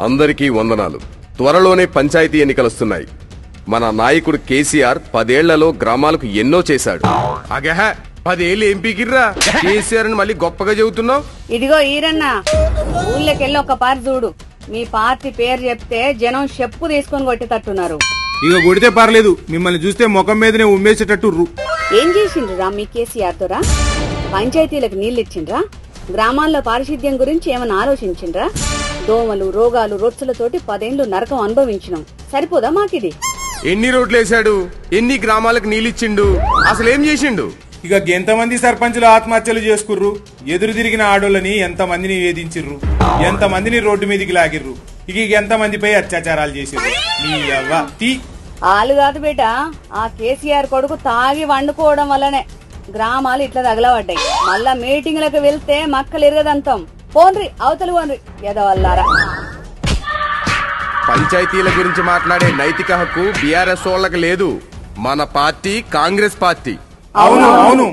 అందరికీ వందనాలు. త్వరలోనే పంచాయతీ ఎన్నికలొస్తున్నాయి. మన నాయకుడు కేసీఆర్ 10 ఏళ్లలో గ్రామాలకు ఎన్నో చేశాడు. అగహ 10 ఏళ్ళు ఏం పీకిర్రా? కేసీఆర్ అని మళ్ళీ గొప్పగా చెబుతున్నావు. ఇదిగో ఈరన్న, ఊళ్ళకెళ్ళి ఒక పారి చూడు. మీ పార్టీ పేరు చెప్తే జనం చెప్పు తీసుకొని కొట్టేటట్టున్నారు. ఇక కొడితే పర్లేదు, మిమ్మల్ని చూస్తే ముఖం మీదనే ఉమ్మేసేటట్టు. ఏం చేసిండ్రా మీ కేసీఆర్ తోరా? పంచాయతీలకు నీళ్ళిచ్చిండ్రా? గ్రామాల్లో పారిశుద్ధ్యం గురించి ఏమైనా ఆలోచించిండ్రా? దోమలు, రోగాలు, రొచ్చులతోటి 10 ఏళ్లు నరకం అనుభవించినాం. సరిపోదా మాకిది? ఎన్ని రోడ్లు వేశాడు? ఎన్ని గ్రామాలకు నీళ్ళిచ్చిండు? అసలేం చేసిండు? ఇక ఎంతమంది సర్పంచులు ఆత్మహత్యలు చేసుకుర్రు? ఎదురు తిరిగిన ఆడోళ్ళని ఎంతమందిని వేధించిర్రు? ఎంతమందిని రోడ్డు మీదికి లాగిర్రు? ఇక ఎంతమందిపై అత్యాచారాలు చేసిర్రు? నీ అవ్వ తీ. ఆలు కాదు బేట, ఆ కేసీఆర్ కొడుకు తాగి వండుకోవడం వల్లనే గ్రామాలు ఇట్లా తగలబడ్డాయి. మళ్ళా మీటింగ్లకు వెళ్తే మక్కలు ఎరగదంతం. పోన్రి అవతలు పోన్రి ఎదవల్లారా. పంచాయతీల గురించి మాట్లాడే నైతిక హక్కు బీఆర్ఎస్ వాళ్ళకి లేదు. మన పార్టీ కాంగ్రెస్ పార్టీ. అవును అవును.